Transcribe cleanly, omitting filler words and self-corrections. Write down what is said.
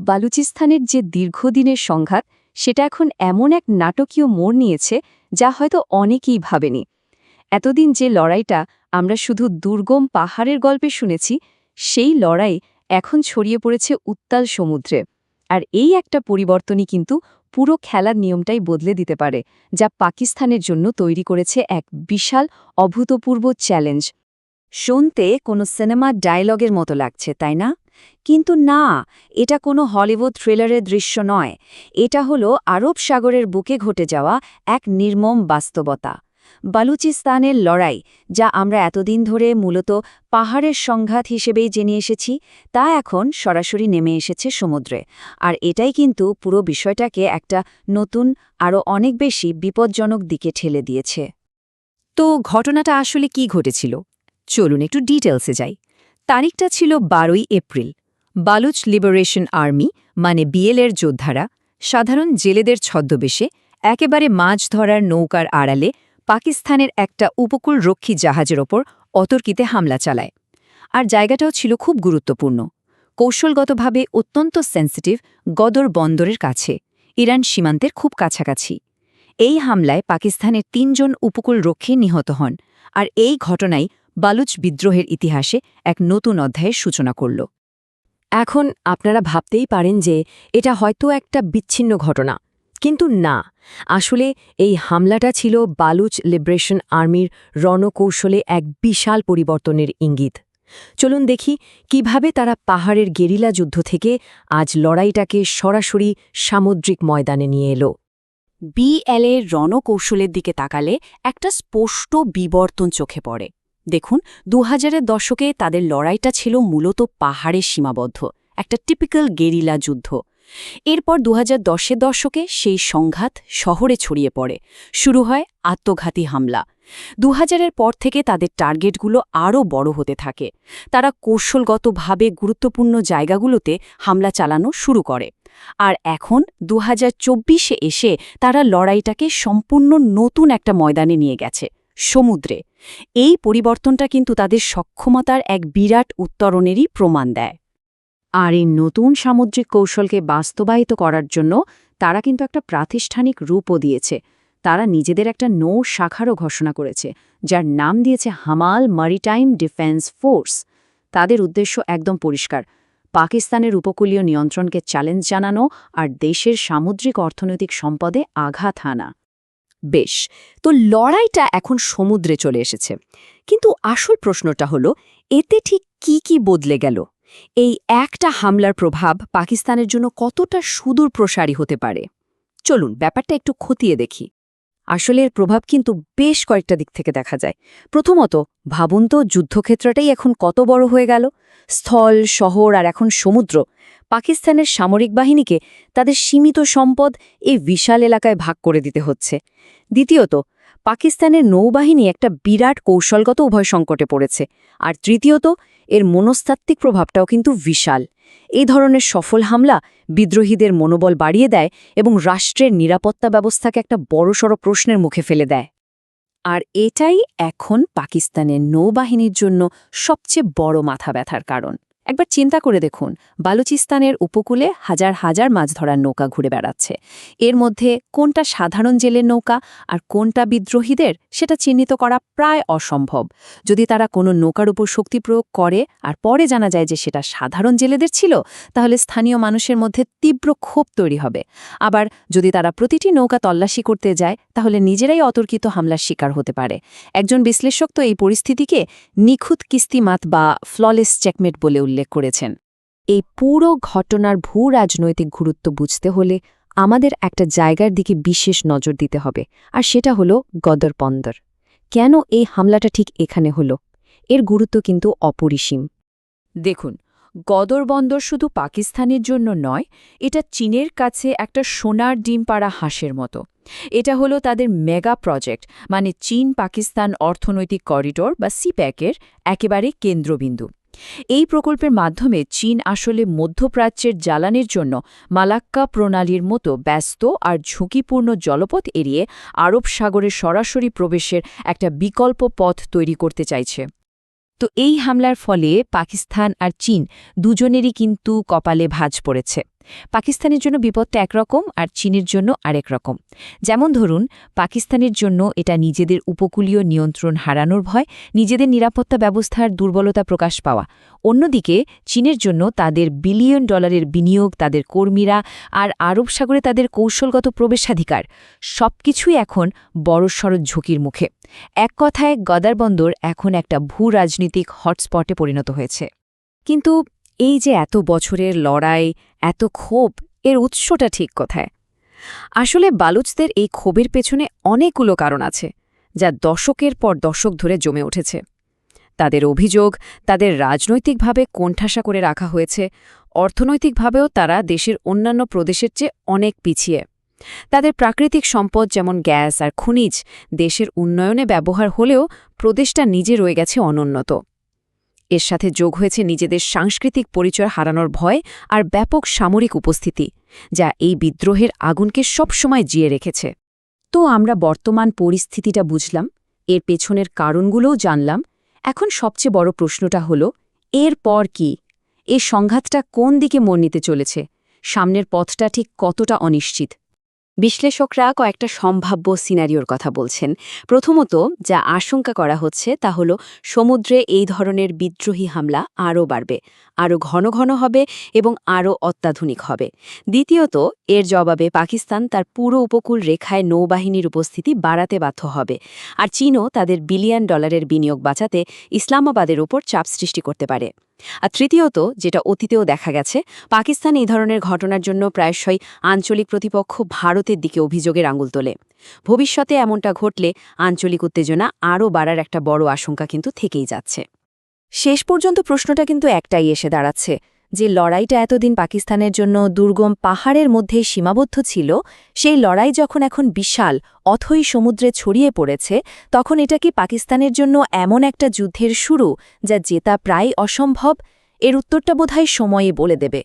বালুচিস্তানের যে দীর্ঘদিনের সংঘাত সেটা এখন এমন এক নাটকীয় মোড় নিয়েছে যা হয়তো অনেকেই ভাবেনি। এতদিন যে লড়াইটা আমরা শুধু দুর্গম পাহাড়ের গল্পে শুনেছি, সেই লড়াই এখন ছড়িয়ে পড়েছে উত্তাল সমুদ্রে। আর এই একটা পরিবর্তনই কিন্তু পুরো খেলার নিয়মটাই বদলে দিতে পারে, যা পাকিস্তানের জন্য তৈরি করেছে এক বিশাল অভূতপূর্ব চ্যালেঞ্জ। শুনতে কোনো সিনেমার ডায়লগের মতো লাগছে, তাই না? কিন্তু না, এটা কোনো হলিউড থ্রিলারের দৃশ্য নয়। এটা হলো আরব সাগরের বুকে ঘটে যাওয়া এক নির্মম বাস্তবতা। বালুচিস্তানের লড়াই, যা আমরা এতদিন ধরে মূলত পাহাড়ের সংঘাত হিসেবেই জেনে এসেছি, তা এখন সরাসরি নেমে এসেছে সমুদ্রে। আর এটাই কিন্তু পুরো বিষয়টাকে একটা নতুন, আরও অনেক বেশি বিপজ্জনক দিকে ঠেলে দিয়েছে। তো ঘটনাটা আসলে কি ঘটেছিল? চলুন একটু ডিটেলসে যাই। তারিখটা ছিল 12ই এপ্রিল। বালুচ লিবারেশন আর্মি মানে বিএলের যোদ্ধারা সাধারণ জেলেদের ছদ্মবেশে একেবারে মাছ ধরার নৌকার আড়ালে পাকিস্তানের একটা উপকূলরক্ষী জাহাজের ওপর অতর্কিতে হামলা চালায়। আর জায়গাটাও ছিল খুব গুরুত্বপূর্ণ, কৌশলগতভাবে অত্যন্ত সেন্সিটিভ, গদর বন্দরের কাছে, ইরান সীমান্তের খুব কাছাকাছি। এই হামলায় পাকিস্তানের 3 জন উপকূলরক্ষী নিহত হন, আর এই ঘটনাই বালুচ বিদ্রোহের ইতিহাসে এক নতুন অধ্যায়ের সূচনা করল। এখন আপনারা ভাবতেই পারেন যে এটা হয়তো একটা বিচ্ছিন্ন ঘটনা, কিন্তু না, আসলে এই হামলাটা ছিল বালুচ লিবারেশন আর্মির রণকৌশলে এক বিশাল পরিবর্তনের ইঙ্গিত। চলুন দেখি কিভাবে তারা পাহাড়ের গেরিলা যুদ্ধ থেকে আজ লড়াইটাকে সরাসরি সামুদ্রিক ময়দানে নিয়ে এলো। বিএলের রণকৌশলের দিকে তাকালে একটা স্পষ্ট বিবর্তন চোখে পড়ে। দেখুন, 2000-এর দশকে তাদের লড়াইটা ছিল মূলত পাহাড়ে সীমাবদ্ধ, একটা টিপিক্যাল গেরিলা যুদ্ধ। এরপর 2010-এর দশকে সেই সংঘাত শহরে ছড়িয়ে পড়ে, শুরু হয় আত্মঘাতী হামলা। 2000-এর পর থেকে তাদের টার্গেটগুলো আরও বড় হতে থাকে। তারা কৌশলগতভাবে গুরুত্বপূর্ণ জায়গাগুলোতে হামলা চালানো শুরু করে। আর এখন 2024-এ এসে তারা লড়াইটাকে সম্পূর্ণ নতুন একটা ময়দানে নিয়ে গেছে, সমুদ্রে। এই পরিবর্তনটা কিন্তু তাদের সক্ষমতার এক বিরাট উত্তরণেরই প্রমাণ দেয়। আর এই নতুন সামুদ্রিক কৌশলকে বাস্তবায়িত করার জন্য তারা কিন্তু একটা প্রাতিষ্ঠানিক রূপও দিয়েছে। তারা নিজেদের একটা নৌ শাখারও ঘোষণা করেছে, যার নাম দিয়েছে হামাল ম্যারিটাইম ডিফেন্স ফোর্স। তাদের উদ্দেশ্য একদম পরিষ্কার, পাকিস্তানের উপকূলীয় নিয়ন্ত্রণকে চ্যালেঞ্জ জানানো আর দেশের সামুদ্রিক অর্থনৈতিক সম্পদে আঘাত হানা। বেশ, তো লড়াইটা এখন সমুদ্রে চলে এসেছে, কিন্তু আসল প্রশ্নটা হলো, এতে ঠিক কি বদলে গেল? এই একটা হামলার প্রভাব পাকিস্তানের জন্য কতটা সুদূর প্রসারী হতে পারে? চলুন ব্যাপারটা একটু খতিয়ে দেখি। আসলে এর প্রভাব কিন্তু বেশ কয়েকটা দিক থেকে দেখা যায়। প্রথমত, ভাবুন তো, যুদ্ধক্ষেত্রটাই এখন কত বড় হয়ে গেল। স্থল, শহর আর এখন সমুদ্র। পাকিস্তানের সামরিক বাহিনীকে তাদের সীমিত সম্পদ এই বিশাল এলাকায় ভাগ করে দিতে হচ্ছে। দ্বিতীয়ত, পাকিস্তানের নৌবাহিনী একটা বিরাট কৌশলগত উভয় সংকটে পড়েছে। আর তৃতীয়ত, এর মনস্তাত্ত্বিক প্রভাবটাও কিন্তু বিশাল। এই ধরনের সফল হামলা বিদ্রোহীদের মনোবল বাড়িয়ে দেয় এবং রাষ্ট্রের নিরাপত্তা ব্যবস্থাকে একটা বড়সড় প্রশ্নের মুখে ফেলে দেয়। আর এটাই এখন পাকিস্তানের নৌবাহিনীর জন্য সবচেয়ে বড় মাথা ব্যথার কারণ। একবার চিন্তা করে দেখুন, বালুচিস্তানের উপকূলে হাজার হাজার মাছ ধরার নৌকা ঘুরে বেড়াচ্ছে। এর মধ্যে কোনটা সাধারণ জেলের নৌকা আর কোনটা বিদ্রোহীদের, সেটা চিহ্নিত করা প্রায় অসম্ভব। যদি তারা কোনো নৌকার উপর শক্তি প্রয়োগ করে আর পরে জানা যায় যে সেটা সাধারণ জেলেদের ছিল, তাহলে স্থানীয় মানুষের মধ্যে তীব্র ক্ষোভ তৈরি হবে। আবার যদি তারা প্রতিটি নৌকা তল্লাশি করতে যায়, তাহলে নিজেরাই অতর্কিত হামলার শিকার হতে পারে। একজন বিশ্লেষক তো এই পরিস্থিতিকে নিখুঁত কিস্তিমাত বা ফ্ললেস চেকমেট বলে উল্লেখ করেছেন। এই পুরো ঘটনার ভূ রাজনৈতিক গুরুত্ব বুঝতে হলে আমাদের একটা জায়গার দিকে বিশেষ নজর দিতে হবে, আর সেটা হলো গদর বন্দর। কেন এই হামলাটা ঠিক এখানে হলো? এর গুরুত্ব কিন্তু অপরিসীম। দেখুন, গদর বন্দর শুধু পাকিস্তানের জন্য নয়, এটা চীনের কাছে একটা সোনার ডিম পাড়া হাঁসের মতো। এটা হলো তাদের মেগা প্রজেক্ট, মানে চীন পাকিস্তান অর্থনৈতিক করিডোর বা সিপ্যাকের একেবারে কেন্দ্রবিন্দু। এই প্রকল্পের মাধ্যমে চীন আসলে মধ্যপ্রাচ্যের জ্বালানির জন্য মালাক্কা প্রণালীর মতো ব্যস্ত আর ঝুঁকিপূর্ণ জলপথ এড়িয়ে আরব সাগরে সরাসরি প্রবেশের একটা বিকল্প পথ তৈরি করতে চাইছে। তো এই হামলার ফলে পাকিস্তান আর চীন দুজনেরই কিন্তু কপালে ভাঁজ পড়েছে। পাকিস্তানের জন্য বিপদটা একরকম আর চীনের জন্য আরেক রকম। যেমন ধরুন, পাকিস্তানের জন্য এটা নিজেদের উপকূলীয় নিয়ন্ত্রণ হারানোর ভয়, নিজেদের নিরাপত্তা ব্যবস্থার দুর্বলতা প্রকাশ পাওয়া। অন্যদিকে চীনের জন্য তাদের বিলিয়ন ডলারের বিনিয়োগ, তাদের কর্মীরা আর আরব সাগরে তাদের কৌশলগত প্রবেশাধিকার সবকিছুই এখন বড়সড় ঝুঁকির মুখে। এক কথায় গদার বন্দর এখন একটা ভূ-রাজনীতিক হটস্পটে পরিণত হয়েছে। কিন্তু এই যে এত বছরের লড়াই, এত ক্ষোভ, এর উৎসটা ঠিক কোথায়? আসলে বালুচদের এই ক্ষোভের পেছনে অনেকগুলো কারণ আছে, যা দশকের পর দশক ধরে জমে উঠেছে। তাদের অভিযোগ, তাদের রাজনৈতিকভাবে কোণঠাসা করে রাখা হয়েছে, অর্থনৈতিকভাবেও তারা দেশের অন্যান্য প্রদেশের চেয়ে অনেক পিছিয়ে। তাদের প্রাকৃতিক সম্পদ যেমন গ্যাস আর খনিজ দেশের উন্নয়নে ব্যবহার হলেও প্রদেশটা নিজে রয়ে গেছে অনুন্নত। এর সাথে যোগ হয়েছে নিজেদের সাংস্কৃতিক পরিচয় হারানোর ভয় আর ব্যাপক সামরিক উপস্থিতি, যা এই বিদ্রোহের আগুনকে সবসময় জিয়ে রেখেছে। তো আমরা বর্তমান পরিস্থিতিটা বুঝলাম, এর পেছনের কারণগুলোও জানলাম। এখন সবচেয়ে বড় প্রশ্নটা হল, এর পর কি? এই সংঘাতটা কোন দিকে মোড় নিতে চলেছে? সামনের পথটা ঠিক কতটা অনিশ্চিত? বিশ্লেষকরা কয়েকটা সম্ভাব্য সিনারিওর কথা বলছেন। প্রথমত, যা আশঙ্কা করা হচ্ছে তা হল সমুদ্রে এই ধরনের বিদ্রোহী হামলা আরও বাড়বে, আরও ঘন ঘন হবে এবং আরও অত্যাধুনিক হবে। দ্বিতীয়ত, এর জবাবে পাকিস্তান তার পুরো উপকূল রেখায় নৌবাহিনীর উপস্থিতি বাড়াতে বাধ্য হবে, আর চীনও তাদের বিলিয়ন ডলারের বিনিয়োগ বাঁচাতে ইসলামাবাদের ওপর চাপ সৃষ্টি করতে পারে। আর তৃতীয়ত, যেটা অতীতেও দেখা গেছে, পাকিস্তান এই ধরনের ঘটনার জন্য প্রায়শই আঞ্চলিক প্রতিপক্ষ ভারতের দিকে অভিযোগের আঙুল তোলে। ভবিষ্যতে এমনটা ঘটলে আঞ্চলিক উত্তেজনা আরও বাড়ার একটা বড় আশঙ্কা কিন্তু থেকেই যাচ্ছে। শেষ পর্যন্ত প্রশ্নটা কিন্তু একটাই এসে দাঁড়াচ্ছে, যে লড়াইটা এতদিন পাকিস্তানের জন্য দুর্গম পাহাড়ের মধ্যে সীমাবদ্ধ ছিল, সেই লড়াই যখন এখন বিশাল অথই সমুদ্রে ছড়িয়ে পড়েছে, তখন এটা কি পাকিস্তানের জন্য এমন একটা যুদ্ধের শুরু যা জেতা প্রায় অসম্ভব? এর উত্তরটা বোধহয় সময়ই বলে দেবে।